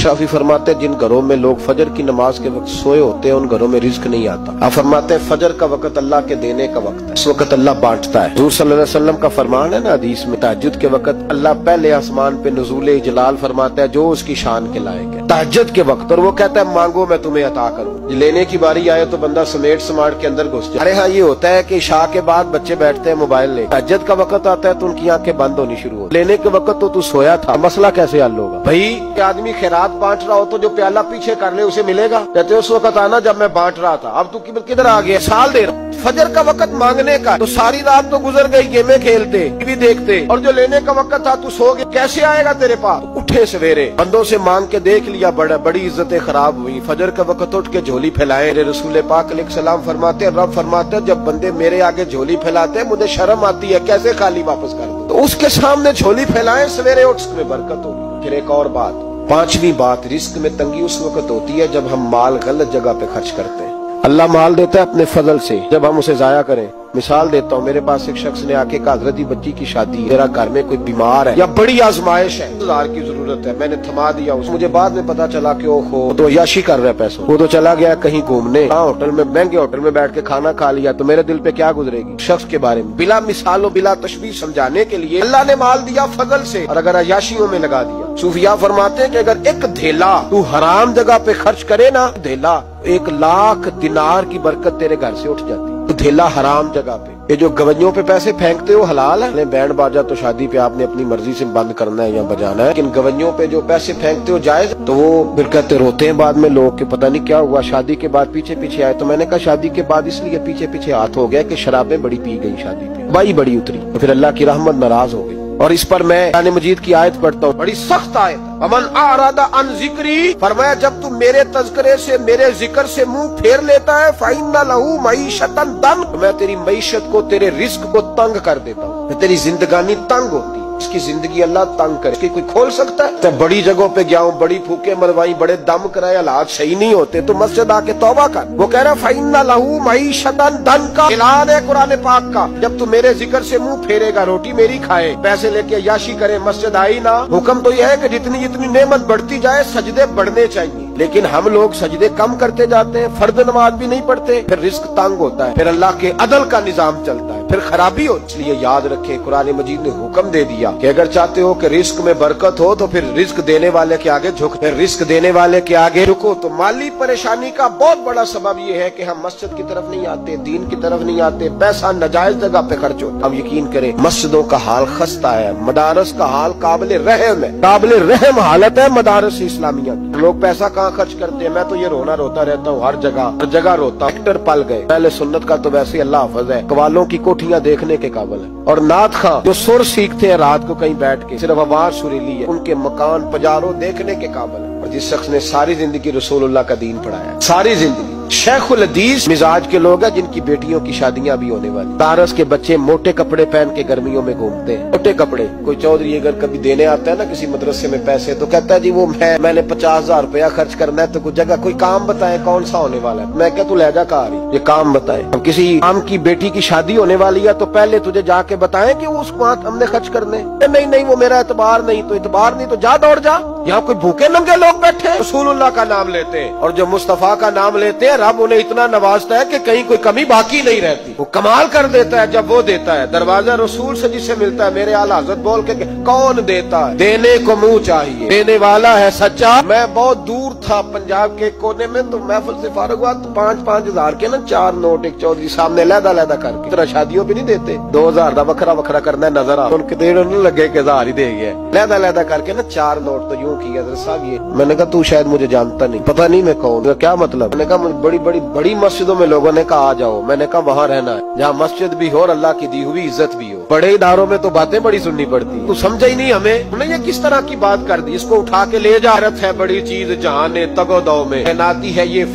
शाफी फरमाते हैं जिन घरों में लोग फजर की नमाज के वक्त सोए होते हैं उन घरों में रिज्क नहीं आता। आप फरमाते हैं फजर का वक्त अल्लाह के देने का वक्त है, इस वक्त अल्लाह बांटता है। हुज़ूर सल्लल्लाहु अलैहि वसल्लम का फरमान है ना हदीस में, तहज्जुद के वक्त अल्लाह पहले आसमान पे नुज़ूल जलाल फरमाता है जो उसकी शान के लायक है तहज्जुद के वक्त, और वो कहता है मांगो मैं तुम्हें अता करूँ। लेने की बारी आए तो बंदा समेट समाट के अंदर घुस जाए। अरे हाँ, ये होता है कि शाह के बाद बच्चे बैठते हैं मोबाइल ले, तहज्जुद का वक्त आता है तो उनकी आंखें बंद होनी शुरू हो, लेने के वक्त तो तू सोया था, मसला कैसे हल होगा भाई? आदमी खैरात बांट रहा हो तो जो प्याला पीछे कर ले उसे मिलेगा? कहते उस वक्त आना जब मैं बांट रहा था, अब तू किधर आ गया? साल दे रहा। फजर का वक्त मांगने का, तो सारी रात तो गुजर गई गेमें खेलते टीवी देखते, और जो लेने का वक्त था तू सो गया, कैसे आएगा तेरे पास? तो उठे सवेरे बंदों से मांग के देख लिया, बड़ी इज्जतें खराब हुई। फजर का वक्त उठ के झोली फैलाए। रसूल पाक अलैहिस्सलाम फरमाते हैं, रब फरमाते हैं जब बंदे मेरे आगे झोली फैलाते हैं मुझे शर्म आती है, कैसे खाली वापस कर दूं? तो उसके सामने झोली फैलाए, सवेरे उठ में बरकत होगी। फिर एक और बात, पांचवी बात, रिस्क में तंगी उस वक्त होती है जब हम माल गलत जगह पे खर्च करते हैं। अल्लाह माल देता है अपने फजल से, जब हम उसे जाया करें। मिसाल देता हूँ, मेरे पास एक शख्स ने आके कहा हजरत बच्ची की शादी है, मेरा घर में कोई बीमार है या बड़ी आजमाइश है, 1000 की जरूरत है, मैंने थमा दिया उसे। मुझे बाद में पता चला कि ओहो तो याशी कर रहा है पैसों, वो तो चला गया कहीं घूमने, होटल में, महंगे होटल में बैठ के खाना खा लिया, तो मेरे दिल पे क्या गुजरेगी शख्स के बारे में? बिला मिसालों बिला तशबीह समझाने के लिए अल्लाह ने माल दिया फजल से, और अगर अयाशियों में लगा दिया। सूफिया फरमाते हैं कि अगर एक धेला तू हराम जगह पे खर्च करे ना, धेला 1,00,000 दिनार की बरकत तेरे घर से उठ जाती। तो धेला हराम जगह पे, ये जो गवैयों पे पैसे फेंकते हो हलाल है? बैंड बाजा तो शादी पे आपने अपनी मर्जी से बंद करना है या बजाना है, लेकिन गवैयों पे जो पैसे फेंकते हो जायज? तो वो फिर कहते रोते हैं बाद में लोग कि पता नहीं क्या हुआ, शादी के बाद पीछे पीछे आए। तो मैंने कहा शादी के बाद इसलिए पीछे पीछे हाथ हो गया कि शराबें बड़ी पी गई शादी पे, बाई बड़ी उतरी, तो फिर अल्लाह की रहमत नाराज हो गई। और इस पर मैं कुरान मजीद की आयत पढ़ता हूँ, बड़ी सख्त आयत, अमन आरादा अन जिक्री, फरमाया जब तू मेरे तज़किरे से, मेरे जिक्र से मुंह फेर लेता है, फाइन्ना लहू मईशतन दन, मैं तेरी मईशत को, तेरे रिस्क को तंग कर देता हूँ, तेरी जिंदगानी तंग होती है। इसकी जिंदगी अल्लाह तंग करे, इसकी कोई खोल सकता है? तो बड़ी जगहों पे गया हूँ, बड़ी फूके मरवाई, बड़े दम कराए, हालात सही नहीं होते, तो मस्जिद आके तौबा कर। वो कह रहा फाइन्ना लहू मईशतन दन का ऐलान है कुरान पाक का, जब तू मेरे जिक्र से मुंह फेरेगा, रोटी मेरी खाए, पैसे लेके याशी करे, मस्जिद आई ना। हुक्म तो यह है कि जितनी जितनी नेमत बढ़ती जाए सजदे बढ़ने चाहिए, लेकिन हम लोग सजदे कम करते जाते हैं, फर्द नमाज भी नहीं पढ़ते, फिर रिस्क तंग होता है, फिर अल्लाह के अदल का निजाम चलता है, फिर खराबी हो। इसलिए याद रखें, कुरान मजीद ने हुक्म दे दिया कि अगर चाहते हो कि रिस्क में बरकत हो तो फिर रिस्क देने वाले के आगे झुक, फिर रिस्क देने वाले के आगे रुको। तो माली परेशानी का बहुत बड़ा सबब यह है कि हम मस्जिद की तरफ नहीं आते, दीन की तरफ नहीं आते, पैसा नाजायज जगह पे खर्च होता। अब यकीन करें मस्जिदों का हाल खस्ता है, मदारस का हाल काबिल रहम है, काबिल रहम हालत है मदारस इस्लामिया की। लोग पैसा कहाँ खर्च करते हैं? मैं तो ये रोना रोता रहता हूँ, हर जगह रोता। एक्टर पल गए। पहले सुन्नत का तो वैसे अल्लाह हाफ़िज़ है, कवालों की कोठियां देखने के काबिल है, और नात खां जो सुर सीखते हैं रात को कहीं बैठ के, सिर्फ आवाज सुरीली है, उनके मकान पजारो देखने के काबिल है। और जिस शख्स ने सारी जिंदगी रसूलुल्लाह का दीन पढ़ाया, सारी जिंदगी, शेखुल हदीस मिजाज के लोग हैं जिनकी बेटियों की शादियां भी होने वाली। तारस के बच्चे मोटे कपड़े पहन के गर्मियों में घूमते हैं, मोटे कपड़े। कोई चौधरी अगर कभी देने आता है ना किसी मदरसे में पैसे, तो कहता है जी वो मैंने 50,000 रुपया खर्च करना है, तो कुछ जगह कोई काम बताए कौन सा होने वाला है। मैं क्या तू लहजा कहा रही, ये काम बताए। अब किसी आम की बेटी की शादी होने वाली है तो पहले तुझे जाके बताए कि वो उसको हमने खर्च करने, नहीं वो मेरा एतबार नहीं, तो एतबार नहीं तो जा दौड़ जा। यहाँ कोई भूखे नंगे लोग बैठे रसूलुल्लाह का नाम लेते हैं, और जो मुस्तफा का नाम लेते हैं रब उन्हें इतना नवाजता है कि कहीं कोई कमी बाकी नहीं रहती। वो कमाल कर देता है जब वो देता है। दरवाजा रसूल से जिसे मिलता है, मेरे आला हज़रत बोल के कौन देता है? देने को मुंह चाहिए, देने वाला है सच्चा। मैं बहुत दूर था पंजाब के कोने में, तो महफिल से फारग हुआ तो 5-5 हजार के ना 4 नोट एक चौधरी सामने लहदा करके, तरह शादियों भी नहीं देते, 2000 का वखरा करना नजर आ, उनके देर लगे के 1000 ही दे गया, लहदा करके ना 4 नोट। तो यूं किया साहब ये, मैंने कहा तू शायद मुझे जानता नहीं, पता नहीं मैं कौन, क्या मतलब? मैंने कहा बड़ी मस्जिदों में लोगों ने कहा आ जाओ, मैंने कहा वहाँ रहना है जहाँ मस्जिद भी हो और अल्लाह की दी हुई इज्जत भी हो। बड़े इदारों में तो बातें बड़ी सुननी पड़ती, तू समझा ही नहीं हमें। उन्हें ये किस तरह की बात कर दी, इसको उठा के ले जा रहा है, बड़ी चीज जहाँ ने तगो दो में नाती है ये